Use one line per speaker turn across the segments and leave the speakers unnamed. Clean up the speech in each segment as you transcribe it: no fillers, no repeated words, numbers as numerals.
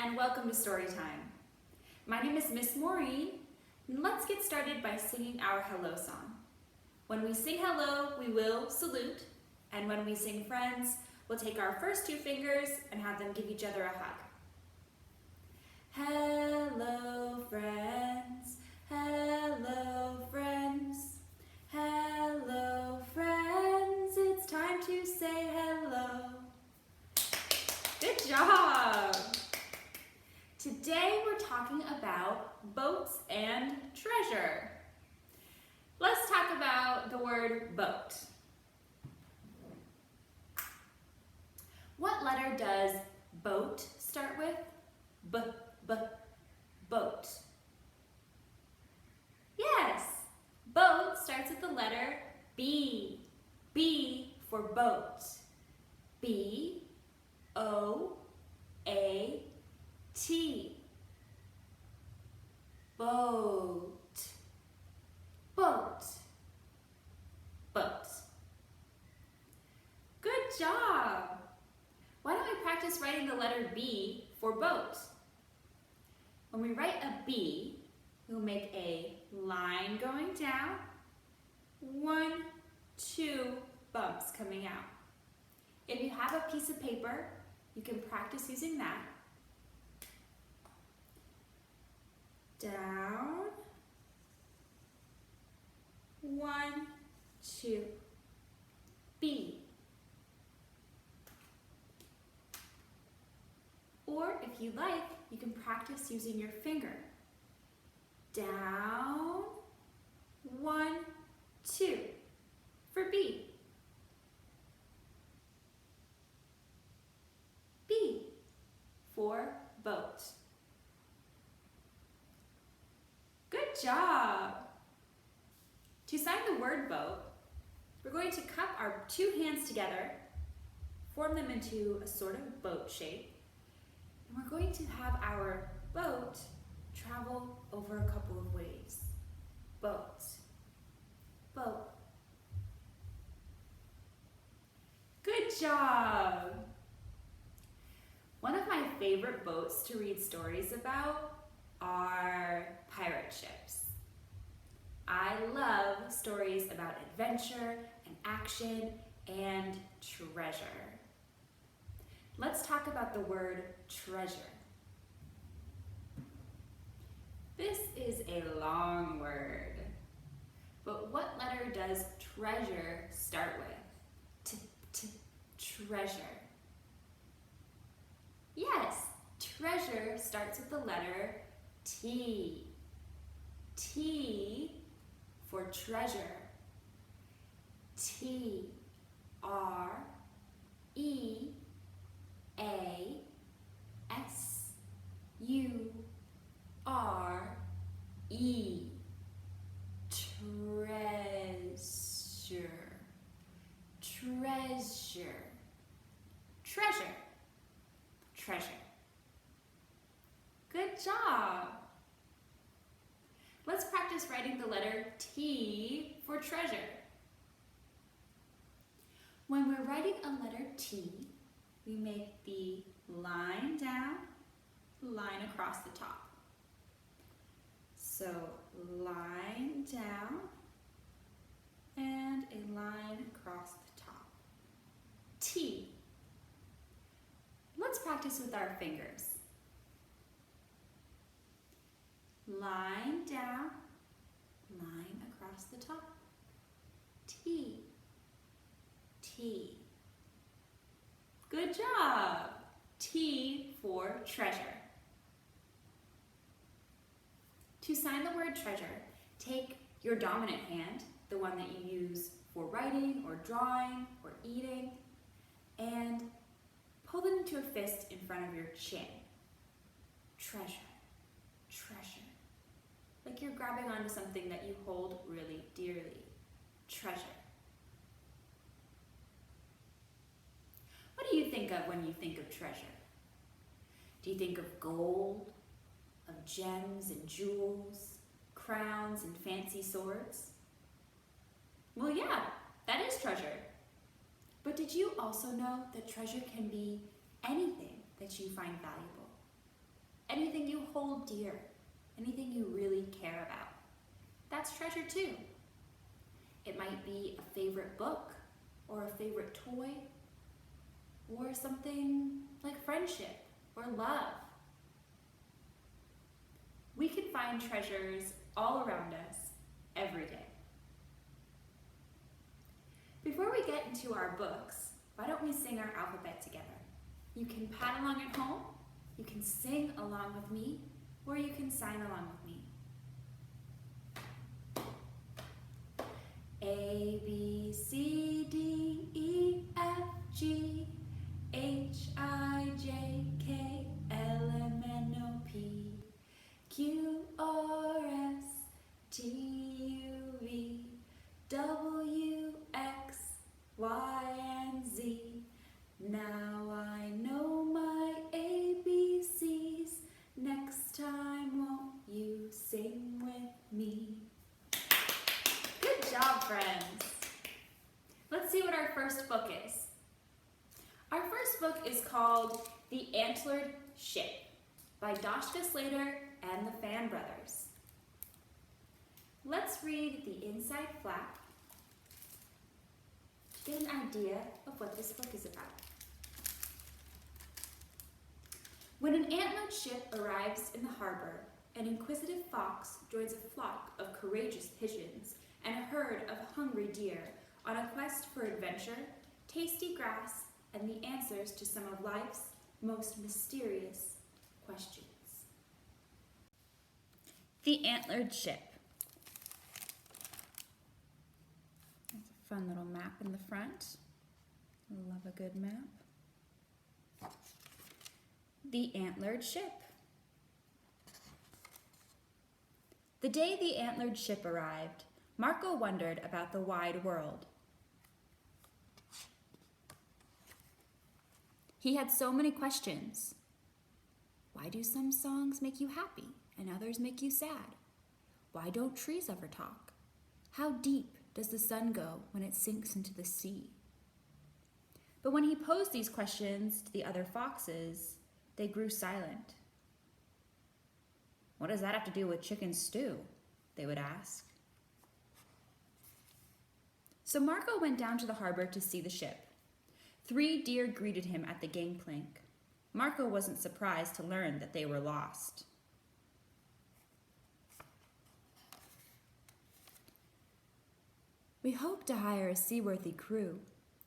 and welcome to Storytime. My name is Miss Maureen, and let's get started by singing our hello song. When we sing hello, we will salute, and when we sing friends, we'll take our first two fingers and have them give each other a hug. Hello friends, hello friends, hello friends, it's time to say hello. Good job! Today we're talking about boats and treasure. Let's talk about the word boat. What letter does boat start with? Boat. Yes, boat starts with the letter B. B for boat. B-O-A-T. Boat. Boat. Boat. Good job. Why don't we practice writing the letter B for boat? When we write a B, we'll make a line going down, 1, 2 bumps coming out. If you have a piece of paper, you can practice using that. Down, 1, 2, B. Or if you like, you can practice using your finger. Down, 1, 2 for B. B for boat. Good job! To sign the word boat, we're going to cup our two hands together, form them into a sort of boat shape, and we're going to have our boat travel over a couple of waves. Boat, boat. Good job! One of my favorite boats to read stories about are pirate ships. I love stories about adventure and action and treasure. Let's talk about the word treasure. This is a long word, but what letter does treasure start with? Treasure. Yes, treasure starts with the letter T. T for treasure. T-R-E-A-S-U-R-E. Treasure. Treasure. Treasure. Treasure. Good job! Let's practice writing the letter T for treasure. When we're writing a letter T, we make the line down, line across the top. So line down and a line across the top. T. Let's practice with our fingers. Line down, line across the top. T, T. Good job! T for treasure. To sign the word treasure, take your dominant hand, the one that you use for writing or drawing or eating, and pull it into a fist in front of your chin. Treasure, treasure. Like you're grabbing onto something that you hold really dearly. Treasure. What do you think of when you think of treasure? Do you think of gold, of gems and jewels, crowns and fancy swords? Well, yeah, that is treasure. But did you also know that treasure can be anything that you find valuable? anything you hold dear, anything you really care about. That's treasure too. It might be a favorite book, or a favorite toy, or something like friendship or love. We can find treasures all around us every day. Before we get into our books, why don't we sing our alphabet together? You can pat along at home, you can sing along with me, or you can sign along with me. A, B, C, D, E, F, G, H, I, J, K, L, M, N, O, P, Q, R, S, T, U, V, W, X, Y, and Z. Now I know my ABCs. Next time, won't you sing with me? Good job, friends. Let's see what our first book is. Our first book is called The Antlered Ship by Dashka, Slater, and the Fan Brothers. Let's read the inside flap to get an idea of what this book is about. When an antlered ship arrives in the harbor, an inquisitive fox joins a flock of courageous pigeons and a herd of hungry deer on a quest for adventure, tasty grass, and the answers to some of life's most mysterious questions. The Antlered Ship. That's a fun little map in the front. I love a good map. The Antlered Ship. The day the antlered ship arrived, Marco wondered about the wide world. He had so many questions. Why do some songs make you happy and others make you sad? Why don't trees ever talk? How deep does the sun go when it sinks into the sea? But when he posed these questions to the other foxes, they grew silent. What does that have to do with chicken stew? They would ask. So Marco went down to the harbor to see the ship. 3 deer greeted him at the gangplank. Marco wasn't surprised to learn that they were lost. We hope to hire a seaworthy crew,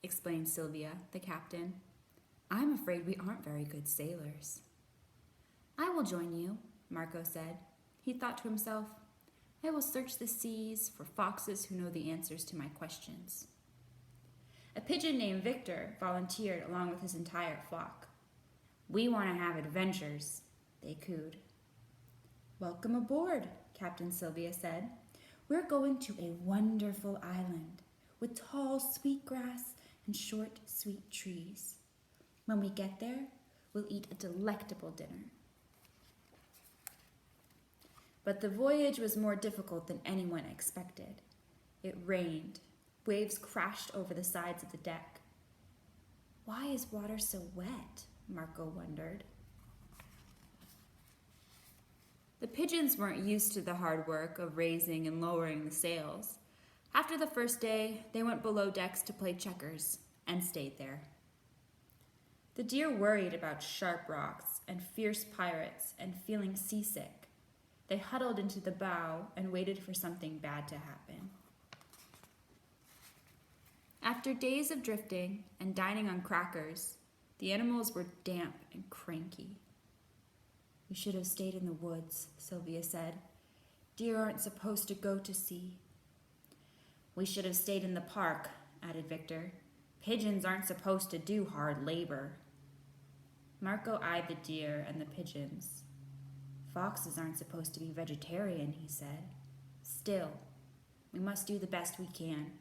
explained Sylvia, the captain. I'm afraid we aren't very good sailors. I will join you, Marco said. He thought to himself, I will search the seas for foxes who know the answers to my questions. A pigeon named Victor volunteered along with his entire flock. We want to have adventures, they cooed. Welcome aboard, Captain Sylvia said. We're going to a wonderful island with tall, sweet grass and short, sweet trees. When we get there, we'll eat a delectable dinner. But the voyage was more difficult than anyone expected. It rained. Waves crashed over the sides of the deck. Why is water so wet? Marco wondered. The pigeons weren't used to the hard work of raising and lowering the sails. After the first day, they went below decks to play checkers and stayed there. The deer worried about sharp rocks and fierce pirates and feeling seasick. They huddled into the bow and waited for something bad to happen. After days of drifting and dining on crackers, the animals were damp and cranky. We should have stayed in the woods, Sylvia said. Deer aren't supposed to go to sea. We should have stayed in the park, added Victor. Pigeons aren't supposed to do hard labor. Marco eyed the deer and the pigeons. Foxes aren't supposed to be vegetarian, he said. Still, we must do the best we can.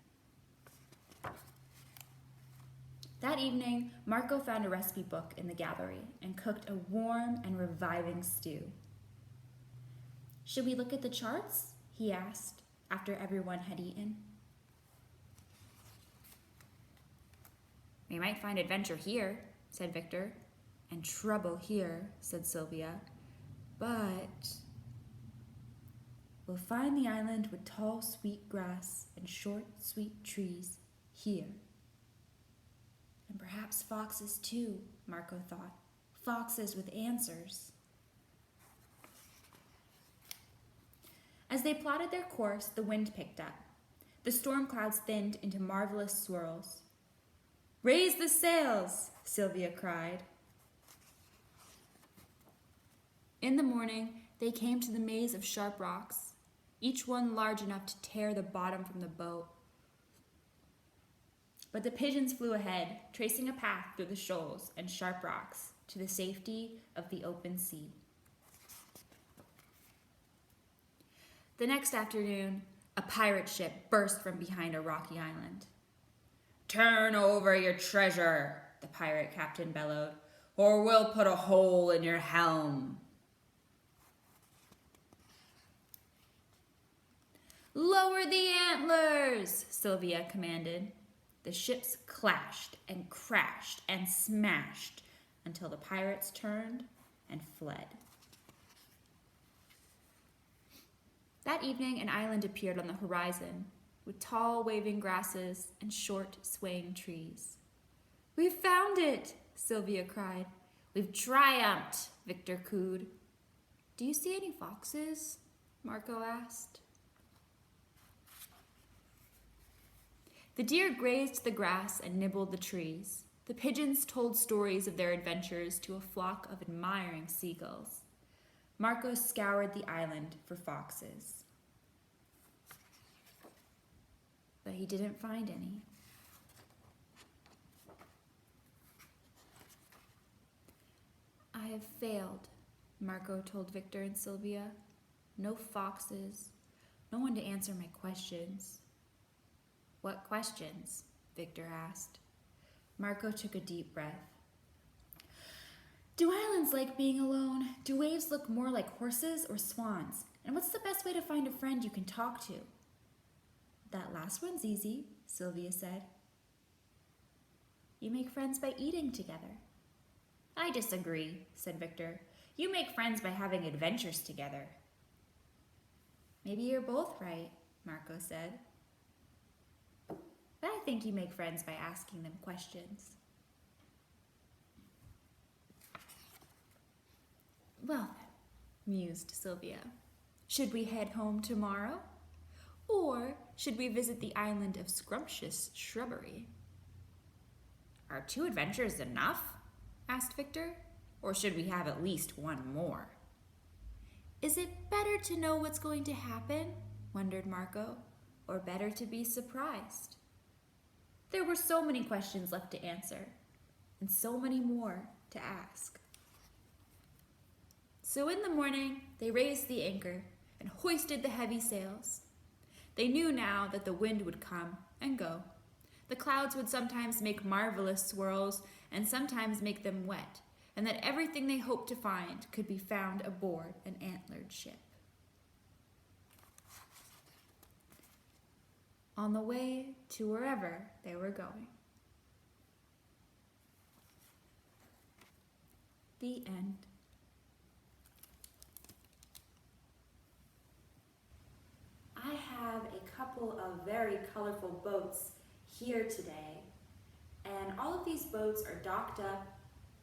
That evening, Marco found a recipe book in the gallery and cooked a warm and reviving stew. Should we look at the charts? He asked, after everyone had eaten. We might find adventure here, said Victor. And trouble here, said Sylvia. But we'll find the island with tall, sweet grass and short, sweet trees here. And perhaps foxes too, Marco thought. Foxes with answers. As they plotted their course, the wind picked up. The storm clouds thinned into marvelous swirls. "Raise the sails!" Sylvia cried. In the morning, they came to the maze of sharp rocks, each one large enough to tear the bottom from the boat. But the pigeons flew ahead, tracing a path through the shoals and sharp rocks to the safety of the open sea. The next afternoon, a pirate ship burst from behind a rocky island. "Turn over your treasure," the pirate captain bellowed, "or we'll put a hole in your helm." "Lower the antlers," Sylvia commanded. The ships clashed and crashed and smashed until the pirates turned and fled. That evening, an island appeared on the horizon with tall, waving grasses and short, swaying trees. "We've found it!" Sylvia cried. "We've triumphed!" Victor cooed. "Do you see any foxes?" Marco asked. The deer grazed the grass and nibbled the trees. The pigeons told stories of their adventures to a flock of admiring seagulls. Marco scoured the island for foxes, but he didn't find any. "I have failed," Marco told Victor and Sylvia. "No foxes, no one to answer my questions." "What questions?" Victor asked. Marco took a deep breath. "Do islands like being alone? Do waves look more like horses or swans? And what's the best way to find a friend you can talk to?" "That last one's easy," Sylvia said. "You make friends by eating together." "I disagree," said Victor. "You make friends by having adventures together." "Maybe you're both right," Marco said. "But I think you make friends by asking them questions." "Well then," mused Sylvia, "should we head home tomorrow? Or should we visit the island of scrumptious shrubbery?" "Are 2 adventures enough?" asked Victor. "Or should we have at least one more?" "Is it better to know what's going to happen?" wondered Marco. "Or better to be surprised?" There were so many questions left to answer, and so many more to ask. So in the morning, they raised the anchor and hoisted the heavy sails. They knew now that the wind would come and go. The clouds would sometimes make marvelous swirls and sometimes make them wet, and that everything they hoped to find could be found aboard an antlered ship. On the way to wherever they were going. The end. I have a couple of very colorful boats here today, and all of these boats are docked up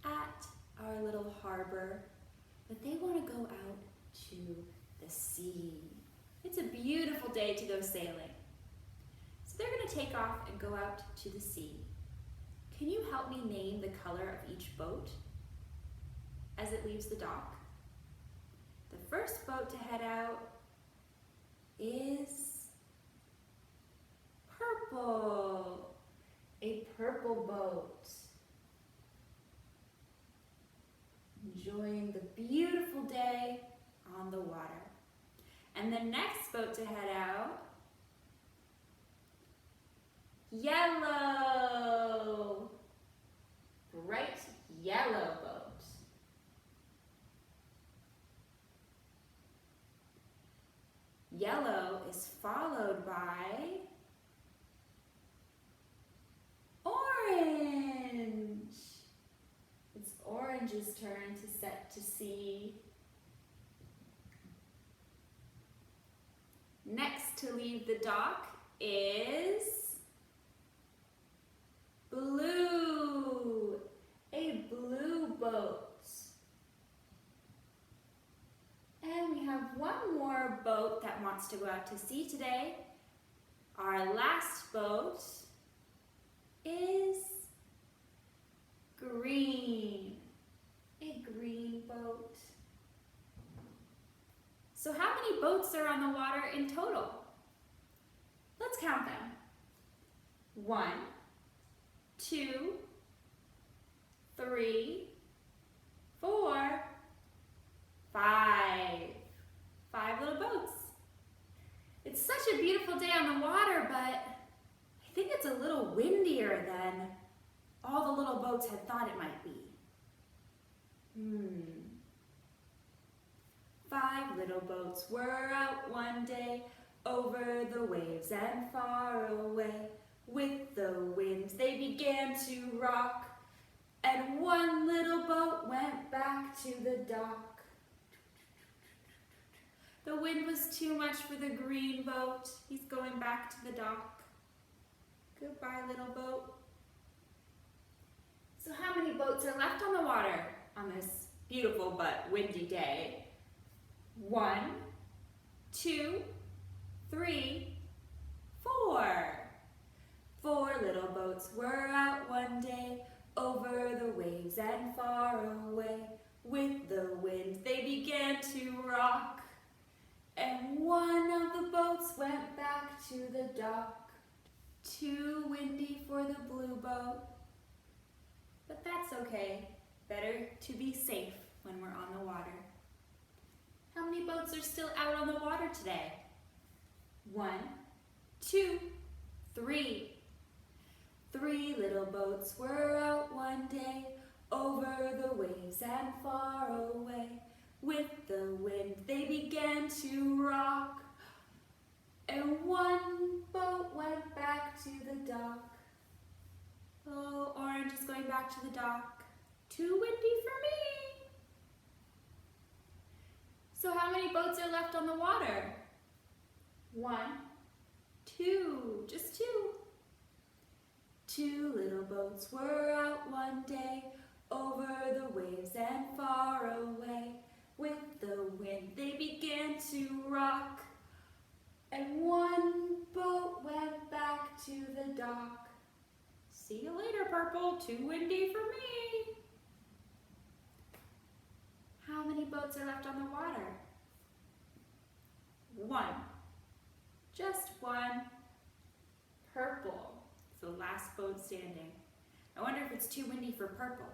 at our little harbor, but they want to go out to the sea. It's a beautiful day to go sailing. So they're going to take off and go out to the sea. Can you help me name the color of each boat as it leaves the dock? The first boat to head out is purple. A purple boat. Enjoying the beautiful day on the water. And the next boat to head out, yellow. Bright yellow boat. Yellow is followed by orange. It's orange's turn to set to sea. Next to leave the dock is blue, a blue boat. And we have one more boat that wants to go out to sea today. Our last boat is green, a green boat. So how many boats are on the water in total? Let's count them. 1, 2, 3, 4, 5. 5 little boats. It's such a beautiful day on the water, but I think it's a little windier than all the little boats had thought it might be. 5 little boats were out one day, over the waves and far away. With the wind they began to rock, and one little boat went back to the dock. The wind was too much for the green boat. He's going back to the dock. Goodbye, little boat. So how many boats are left on the water on this beautiful but windy day? 1, 2, 3, 4. 4 little boats were out one day, over the waves and far away. With the wind they began to rock, and one of the boats went back to the dock. Too windy for the blue boat, but that's okay. Better to be safe when we're on the water. How many boats are still out on the water today? 1, 2, 3. 3 little boats were out one day, over the waves and far away. With the wind they began to rock, and one boat went back to the dock. Oh, Orange is going back to the dock. Too windy for me. So how many boats are left on the water? 1, 2, just 2. 2 little boats were out one day, over the waves and far away. With the wind they began to rock, and one boat went back to the dock. See you later, Purple. Too windy for me. How many boats are left on the water? 1. Just 1. Purple is the last boat standing. I wonder if it's too windy for Purple.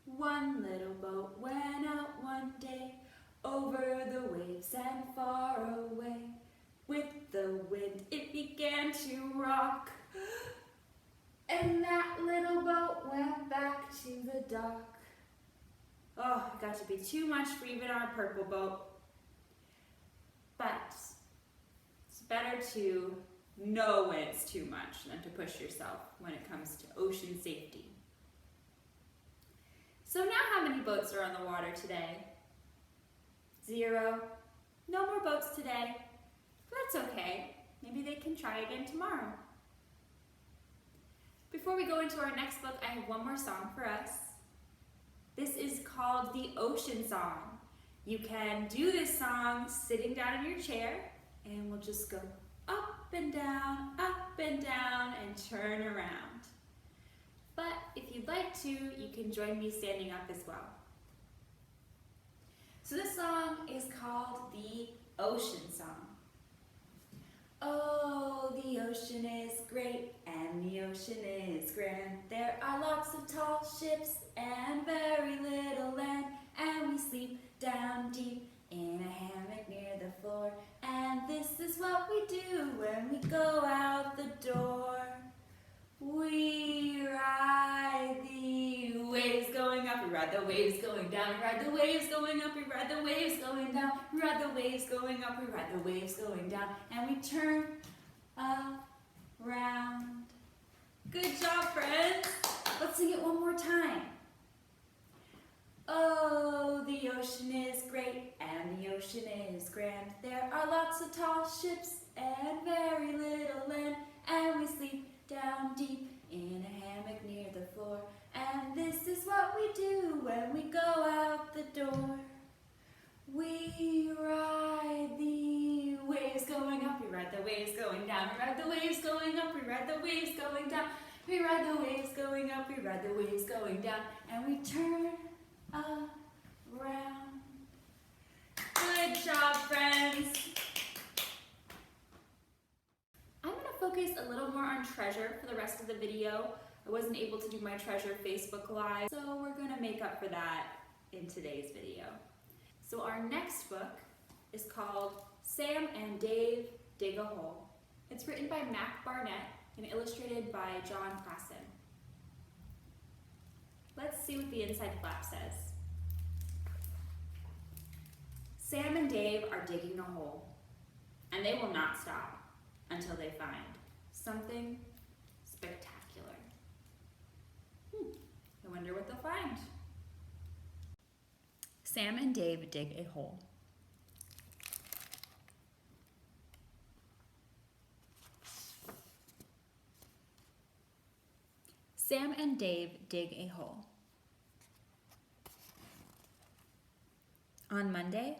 One little boat went out one day, over the waves and far away. With the wind it began to rock, and that little boat went back to the dock. Oh, it got to be too much for even our Purple boat. But it's better to know when it's too much than to push yourself when it comes to ocean safety. So now how many boats are on the water today? 0. No more boats today. But that's okay. Maybe they can try again tomorrow. Before we go into our next book, I have one more song for us. This is called the Ocean Song. You can do this song sitting down in your chair, and we'll just go up and down, and turn around. But if you'd like to, you can join me standing up as well. So this song is called the Ocean Song. Oh, the ocean is great and the ocean is grand. There are lots of tall ships and very little land, and we sleep down deep in a hammock near the floor. And this is what we do when we go out the door. We ride the waves going up, we ride the waves going down, we ride the waves going up, we ride the waves going down, we ride the waves going up, we ride the waves going down, and we turn around. Good job, friends. Let's sing it one more time. Oh, the ocean is great and the ocean is grand. There are lots of tall ships and very little land, and we sleep down deep in a hammock near the floor. And this is what we do when we go out the door. We ride the waves going up, we ride the waves going down, we ride the waves going up, we ride the waves going down, we ride the waves going up, we ride the waves going down, and we turn around. Good job, friends! I'm going to focus a little more on treasure for the rest of the video. I wasn't able to do my treasure Facebook Live, so we're going to make up for that in today's video. So our next book is called Sam and Dave Dig a Hole. It's written by Barnett and illustrated by John Klassen. Let's see what the inside flap says. Sam and Dave are digging a hole, and they will not stop until they find something spectacular. I wonder what they'll find. Sam and Dave dig a hole. Sam and Dave dig a hole. On Monday,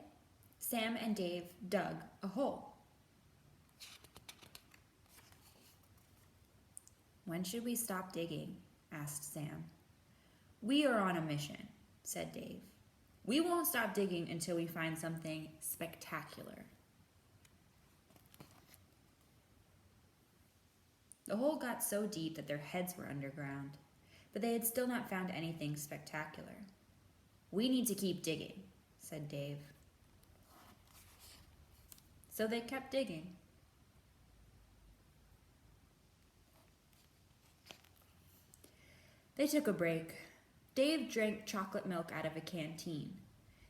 Sam and Dave dug a hole. When should we stop digging? Asked Sam. We are on a mission, said Dave. We won't stop digging until we find something spectacular. The hole got so deep that their heads were underground, but they had still not found anything spectacular. We need to keep digging, said Dave. So they kept digging. They took a break. Dave drank chocolate milk out of a canteen.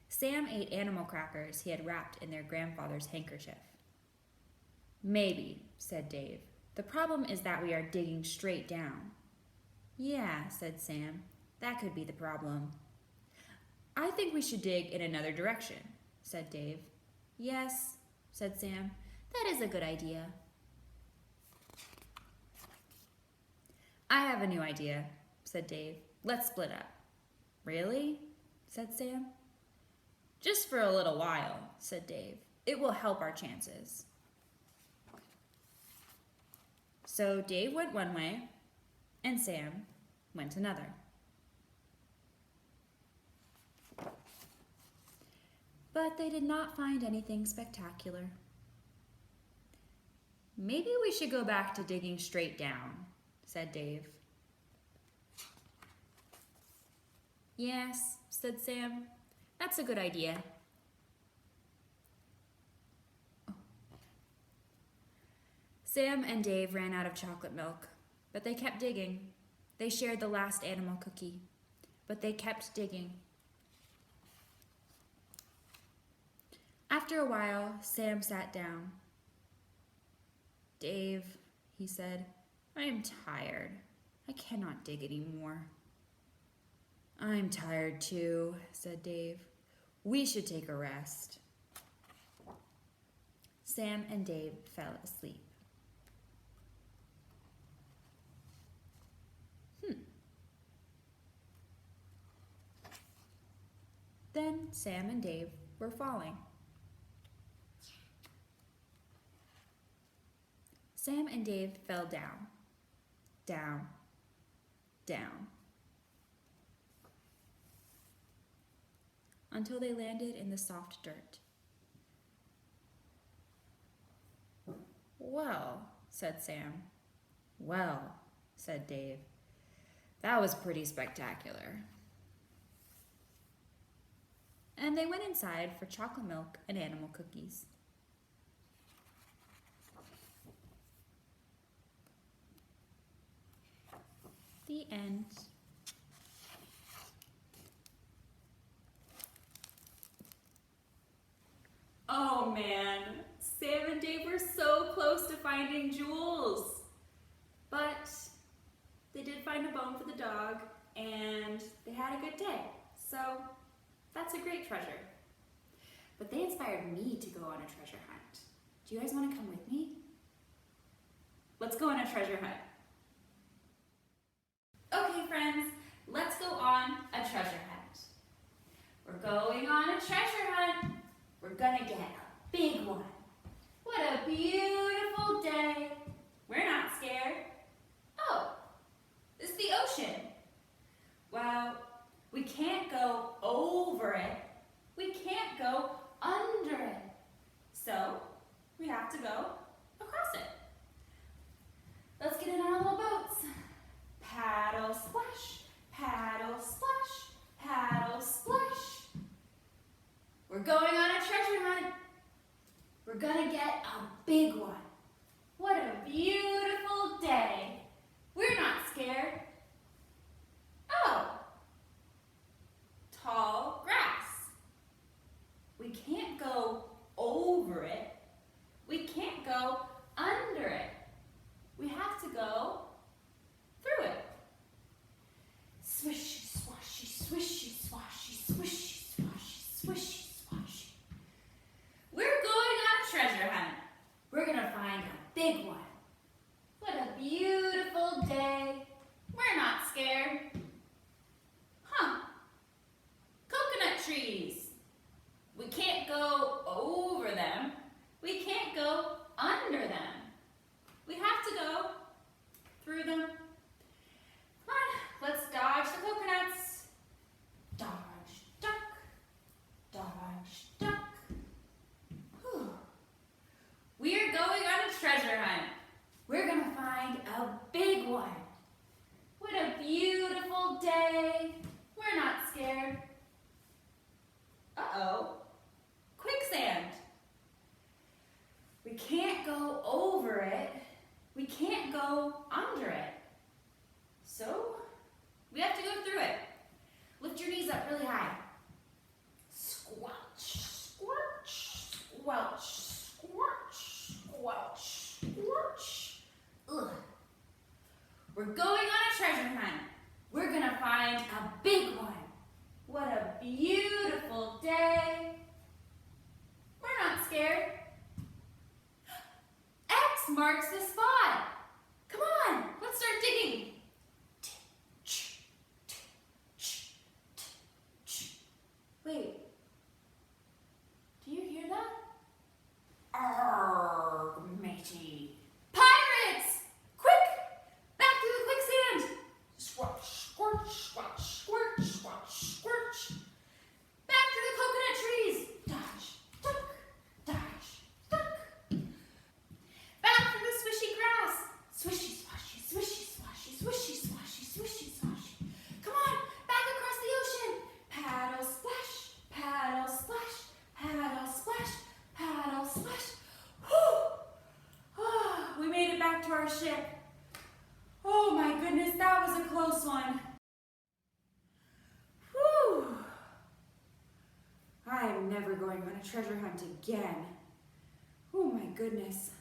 Sam ate animal crackers he had wrapped in their grandfather's handkerchief. Maybe, said Dave. The problem is that we are digging straight down. Yeah, said Sam. That could be the problem. I think we should dig in another direction, said Dave. Yes, said Sam. That is a good idea. I have a new idea, said Dave. Let's split up. Really? Said Sam. Just for a little while, said Dave. It will help our chances. So Dave went one way, and Sam went another. But they did not find anything spectacular. Maybe we should go back to digging straight down, said Dave. Yes, said Sam. That's a good idea. Sam and Dave ran out of chocolate milk, but they kept digging. They shared the last animal cookie, but they kept digging. After a while, Sam sat down. Dave, he said, I am tired. I cannot dig anymore. I'm tired too, said Dave. We should take a rest. Sam and Dave fell asleep. Then Sam and Dave were falling. Sam and Dave fell down, down, down, until they landed in the soft dirt. Well, said Sam. Well, said Dave. That was pretty spectacular. And they went inside for chocolate milk and animal cookies. The end. Oh man, Sam and Dave were so close to finding jewels. But they did find a bone for the dog and they had a good day. So that's a great treasure. but they inspired me to go on a treasure hunt. Do you guys want to come with me? Let's go on a treasure hunt. Okay, friends, let's go on a treasure hunt. We're going on a treasure hunt. We're gonna get a big one. What a beautiful day. We're not scared. Oh, it's the ocean. Well, we can't go over it. We can't go under it. So we have to go across it. Let's get in our little boats. Paddle splash, paddle splash, paddle splash. We're going on a treasure hunt. We're gonna get a big one. What a beautiful day. We're not scared. Oh, tall grass. We can't go over it. We can't go under it. We have to go through it. Swishy, swashy, swishy, swashy, swishy, swashy, swishy, swashy. We're going on a treasure hunt. We're gonna find a big one. What a beautiful day. We're not scared. Huh. Coconut trees. We can't go over them. We can't go under them. We have to go through them. Come on, let's dodge the coconuts. Dodge, duck. Dodge, duck. Whew. We're going on a treasure hunt. We're gonna find a big one. What a beautiful day. We're not scared. Uh-oh, quicksand. We can't go over it. We can't go under it. So we have to go through it. Lift your knees up really high. Squelch, squelch, squelch, squelch, squelch, squelch. Ugh. We're going on a treasure hunt. We're gonna find a big one. What a beautiful day. We're not scared. X marks the spot. Come on, let's start digging. Wait, do you hear that? Arrgh, matey. Pirates! Quick! Back to the quicksand! Squelch, squelch, squelch, squelch, squelch, squelch. Back to the coconut trees. Dodge, duck, dodge, duck. Back to the swishy grass. Swishy, swashy, swishy, swashy, swishy, swashy, swishy, swashy. Come on, back across the ocean. Paddle splash, paddle splash, paddle splash, paddle splash. Whew! Oh, we made it back to our ship. Oh my goodness, that was a close one. Whew! I am never going on a treasure hunt again. Oh my goodness.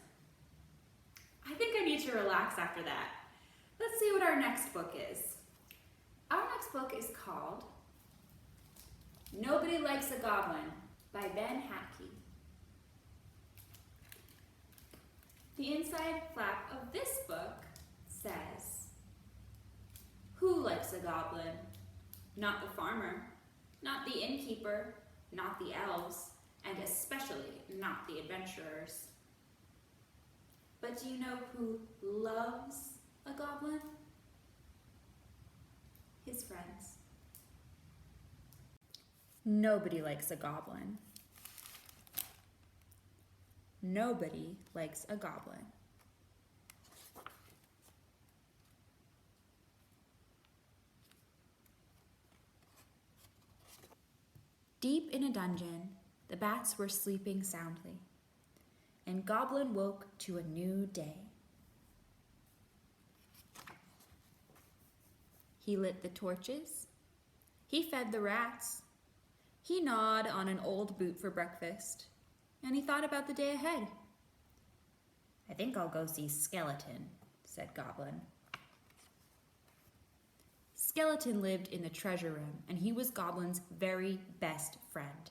I think I need to relax after that. Let's see what our next book is. Our next book is called Nobody Likes a Goblin by Hatke. The inside flap of this book says, "Who likes a goblin? Not the farmer, not the innkeeper, not the elves, and especially not the adventurers. But do you know who loves a goblin? His friends." Nobody likes a goblin. Nobody likes a goblin. Deep in a dungeon, the bats were sleeping soundly, and Goblin woke to a new day. He lit the torches. He fed the rats. He gnawed on an old boot for breakfast, and he thought about the day ahead. "I think I'll go see Skeleton," said Goblin. Skeleton lived in the treasure room, and he was Goblin's very best friend.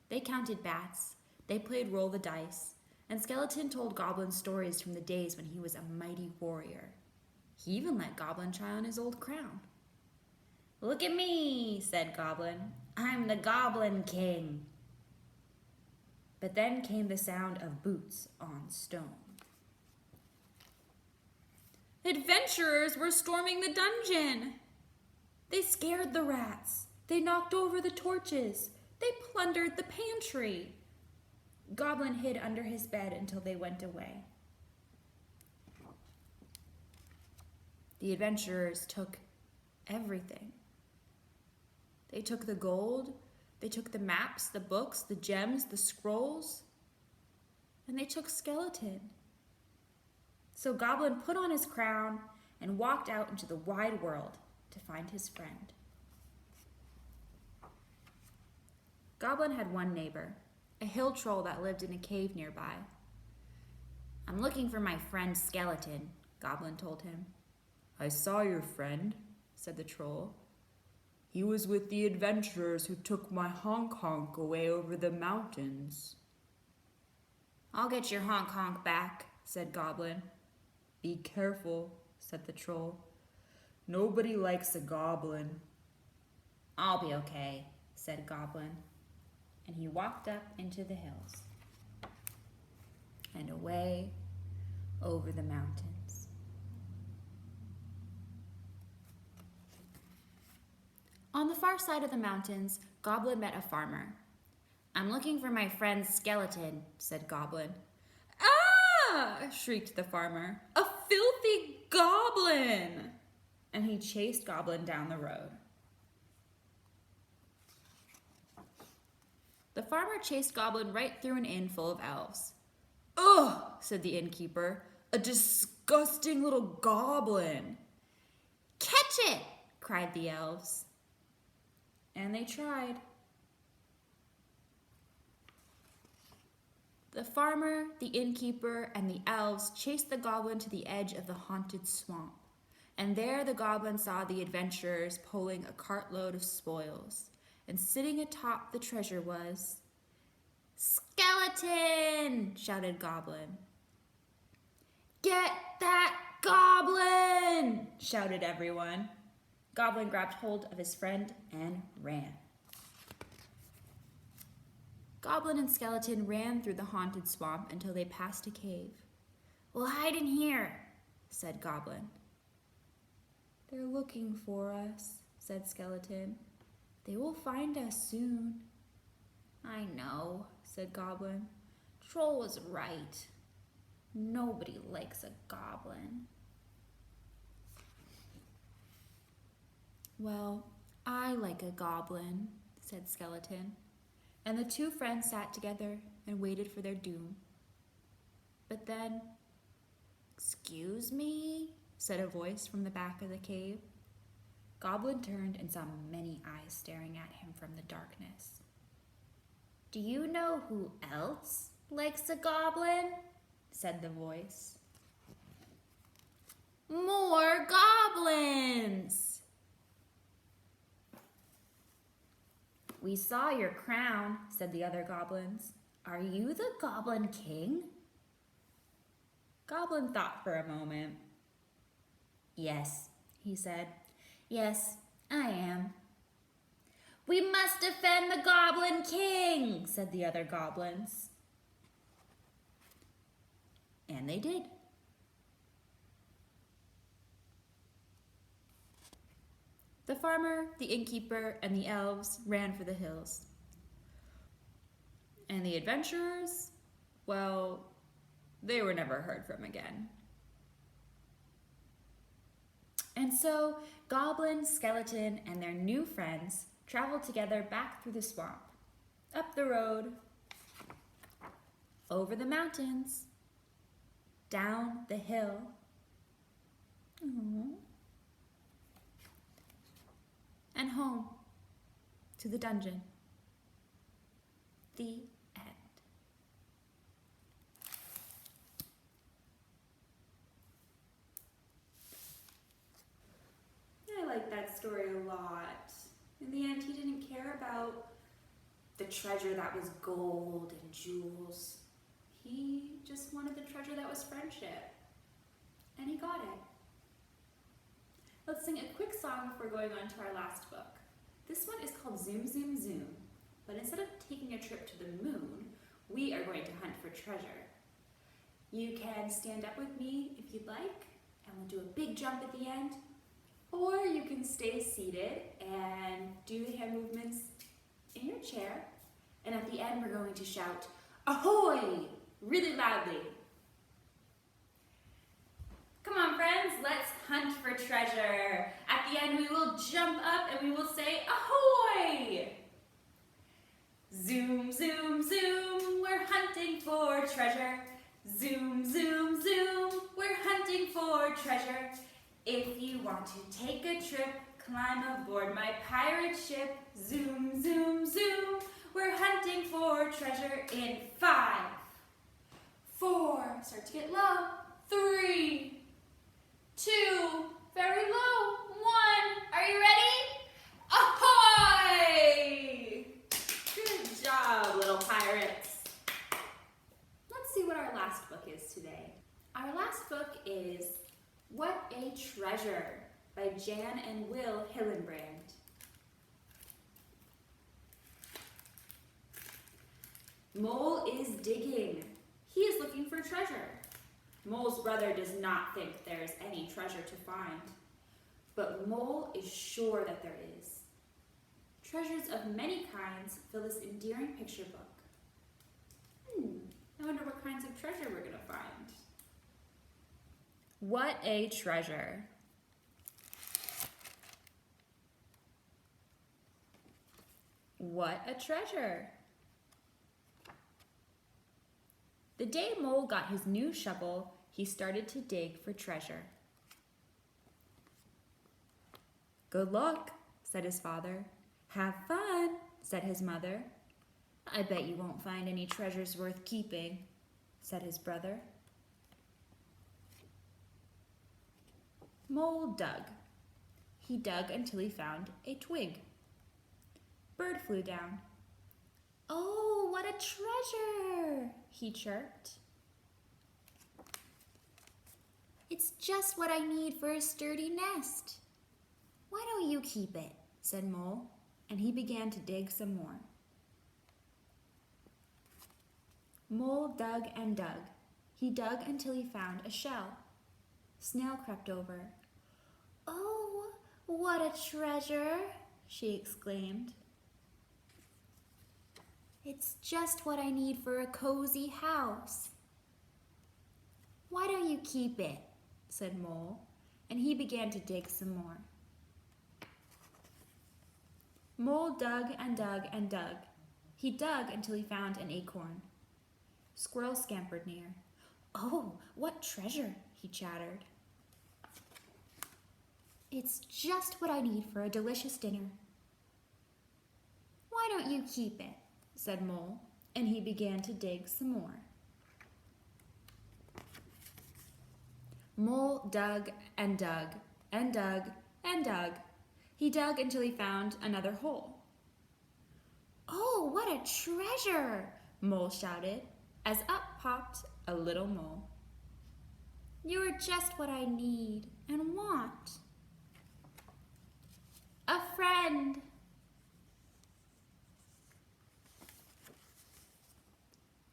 They counted bats, they played roll the dice, and Skeleton told Goblin stories from the days when he was a mighty warrior. He even let Goblin try on his old crown. "Look at me," said Goblin. "I'm the Goblin King." But then came the sound of boots on stone. Adventurers were storming the dungeon. They scared the rats. They knocked over the torches. They plundered the pantry. Goblin hid under his bed until they went away. The adventurers took everything. They took the gold, they took the maps, the books, the gems, the scrolls, and they took Skeleton. So Goblin put on his crown and walked out into the wide world to find his friend. Goblin had one neighbor, a hill troll that lived in a cave nearby. "I'm looking for my friend Skeleton," Goblin told him. "I saw your friend," said the troll. "He was with the adventurers who took my honk-honk away over the mountains." "I'll get your honk-honk back," said Goblin. "Be careful," said the troll. "Nobody likes a goblin." "I'll be okay," said Goblin. And he walked up into the hills and away over the mountains. On the far side of the mountains, Goblin met a farmer. "I'm looking for my friend Skeleton," said Goblin. "Ah!" shrieked the farmer. "A filthy goblin!" And he chased Goblin down the road. The farmer chased Goblin right through an inn full of elves. "Ugh," said the innkeeper, "a disgusting little goblin." "Catch it!" cried the elves. And they tried. The farmer, the innkeeper, and the elves chased the goblin to the edge of the haunted swamp. And there the goblin saw the adventurers pulling a cartload of spoils. And sitting atop the treasure was... "Skeleton!" shouted Goblin. "Get that goblin!" shouted everyone. Goblin grabbed hold of his friend and ran. Goblin and Skeleton ran through the haunted swamp until they passed a cave. "We'll hide in here," said Goblin. "They're looking for us," said Skeleton. "They will find us soon." "I know," said Goblin. "Troll was right. Nobody likes a goblin." "Well, I like a goblin," said Skeleton. And the two friends sat together and waited for their doom. But then, "Excuse me," said a voice from the back of the cave. Goblin turned and saw many eyes staring at him from the darkness. "Do you know who else likes a goblin?" said the voice. "More goblins!" "We saw your crown," said the other goblins. "Are you the Goblin King?" Goblin thought for a moment. "Yes," he said. "Yes, I am." "We must defend the Goblin King," said the other goblins. And they did. The farmer, the innkeeper, and the elves ran for the hills. And the adventurers, well, they were never heard from again. And so Goblin, Skeleton, and their new friends traveled together back through the swamp, up the road, over the mountains, down the hill. Aww. And home to the dungeon. The end. I like that story a lot. In the end, he didn't care about the treasure that was gold and jewels. He just wanted the treasure that was friendship. And he got it. Let's sing a quick song before going on to our last book. This one is called Zoom, Zoom, Zoom. But instead of taking a trip to the moon, we are going to hunt for treasure. You can stand up with me if you'd like, and we'll do a big jump at the end. Or you can stay seated and do the hand movements in your chair. And at the end, we're going to shout, "Ahoy!" really loudly. Come on, friends, let's hunt for treasure. At the end, we will jump up and we will say, "Ahoy!" Zoom, zoom, zoom, we're hunting for treasure. Zoom, zoom, zoom, we're hunting for treasure. If you want to take a trip, climb aboard my pirate ship. Zoom, zoom, zoom, we're hunting for treasure in 5, 4, start to get low, 3, 2, very low, 1. Are you ready? Ahoy! Good job, little pirates. Let's see what our last book is today. Our last book is What a Treasure by Jan and Will Hillenbrand. Mole is digging. He is looking for treasure. Mole's brother does not think there is any treasure to find, but Mole is sure that there is. Treasures of many kinds fill this endearing picture book. I wonder what kinds of treasure we're going to find. What a treasure. What a treasure. The day Mole got his new shovel, he started to dig for treasure. "Good luck," said his father. "Have fun," said his mother. "I bet you won't find any treasures worth keeping," said his brother. Mole dug. He dug until he found a twig. Bird flew down. "Oh, what a treasure!" he chirped. "It's just what I need for a sturdy nest." "Why don't you keep it?" said Mole, and he began to dig some more. Mole dug and dug. He dug until he found a shell. Snail crept over. "Oh, what a treasure!" she exclaimed. "It's just what I need for a cozy house." "Why don't you keep it?" said Mole, and he began to dig some more. Mole dug and dug and dug. He dug until he found an acorn. Squirrel scampered near. "Oh, what treasure!" he chattered. "It's just what I need for a delicious dinner." "Why don't you keep it?" said Mole, and he began to dig some more. Mole dug and dug and dug and dug. He dug until he found another hole. "Oh, what a treasure!" Mole shouted, as up popped a little mole. "You're just what I need and want. A friend."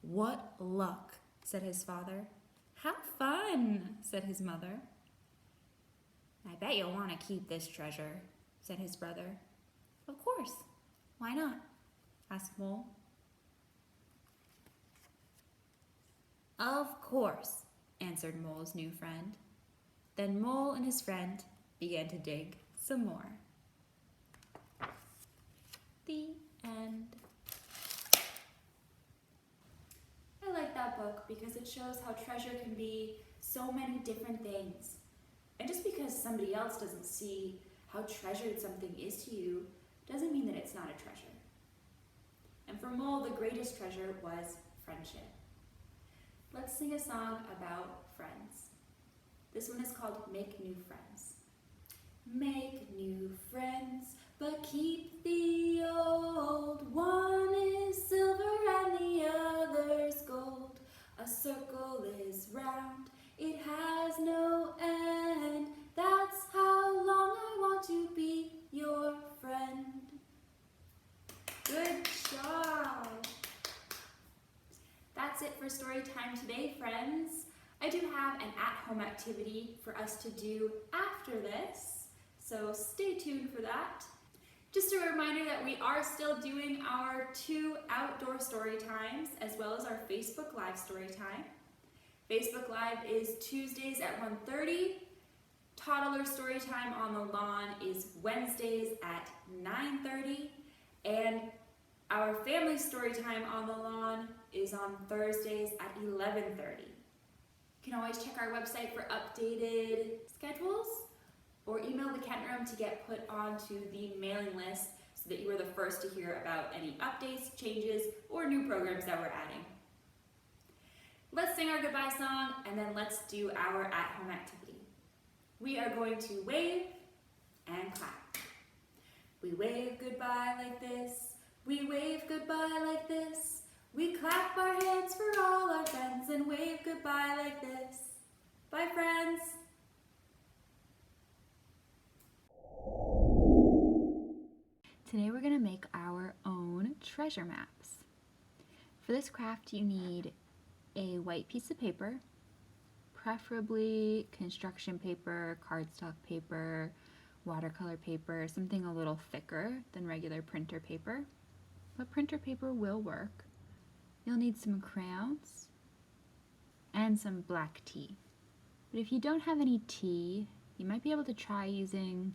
"What luck," said his father. "How fun," said his mother. "I bet you'll want to keep this treasure," said his brother. "Of course. Why not?" asked Mole. "Of course," answered Mole's new friend. Then Mole and his friend began to dig some more. The end. I like that book because it shows how treasure can be so many different things. And just because somebody else doesn't see how treasured something is to you doesn't mean that it's not a treasure. And for Mole, the greatest treasure was friendship. Let's sing a song about friends. This one is called Make New Friends. Make new friends, but keep the old one in for story time today, friends. I do have an at-home activity for us to do after this, so stay tuned for that. Just a reminder that we are still doing our 2 outdoor story times as well as our Facebook Live story time. Facebook Live is Tuesdays at 1:30. Toddler story time on the lawn is Wednesdays at 9:30. And our family story time on the lawn is on Thursdays at 11:30. You can always check our website for updated schedules or email the Kent Room to get put onto the mailing list so that you are the first to hear about any updates, changes, or new programs that we're adding. Let's sing our goodbye song and then let's do our at-home activity. We are going to wave and clap. We wave goodbye like this. We wave goodbye like this. We clap our hands for all our friends and wave goodbye like this. Bye, friends. Today we're going to make our own treasure maps. For this craft you need a white piece of paper, preferably construction paper, cardstock paper, watercolor paper, something a little thicker than regular printer paper, but printer paper will work. You'll need some crayons and some black tea. But if you don't have any tea, you might be able to try using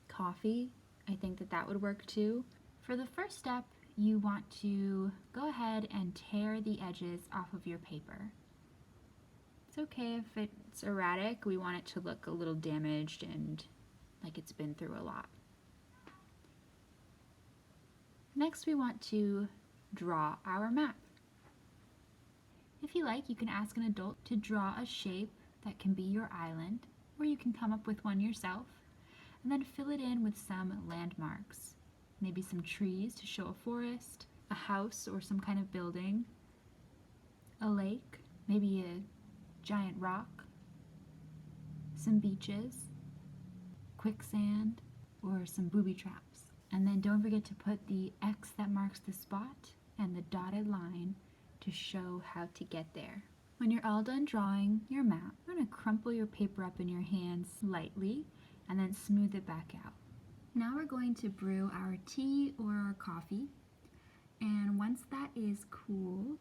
coffee. I think that would work too. For the first step, you want to go ahead and tear the edges off of your paper. It's okay if it's erratic. We want it to look a little damaged and like it's been through a lot. Next, we want to draw our map. If you like, you can ask an adult to draw a shape that can be your island, or you can come up with one yourself, and then fill it in with some landmarks. Maybe some trees to show a forest, a house or some kind of building, a lake, maybe a giant rock, some beaches, quicksand, or some booby traps. And then don't forget to put the X that marks the spot and the dotted line to show how to get there. When you're all done drawing your map, you're going to crumple your paper up in your hands lightly and then smooth it back out. Now we're going to brew our tea or our coffee, and once that is cool,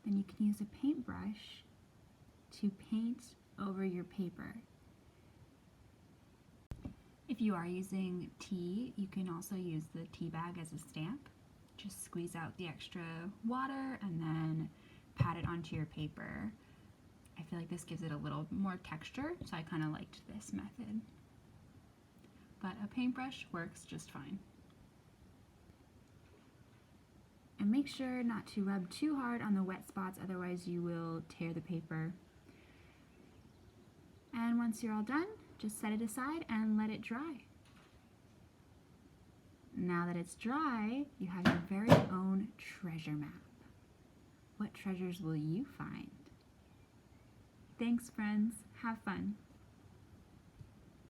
then you can use a paintbrush to paint over your paper. If you are using tea, you can also use the tea bag as a stamp. Just squeeze out the extra water and then pat it onto your paper. I feel like this gives it a little more texture, so I kind of liked this method. But a paintbrush works just fine. And make sure not to rub too hard on the wet spots, otherwise you will tear the paper. And once you're all done, just set it aside and let it dry. Now that it's dry, you have your very own treasure map. What treasures will you find? Thanks, friends. Have fun.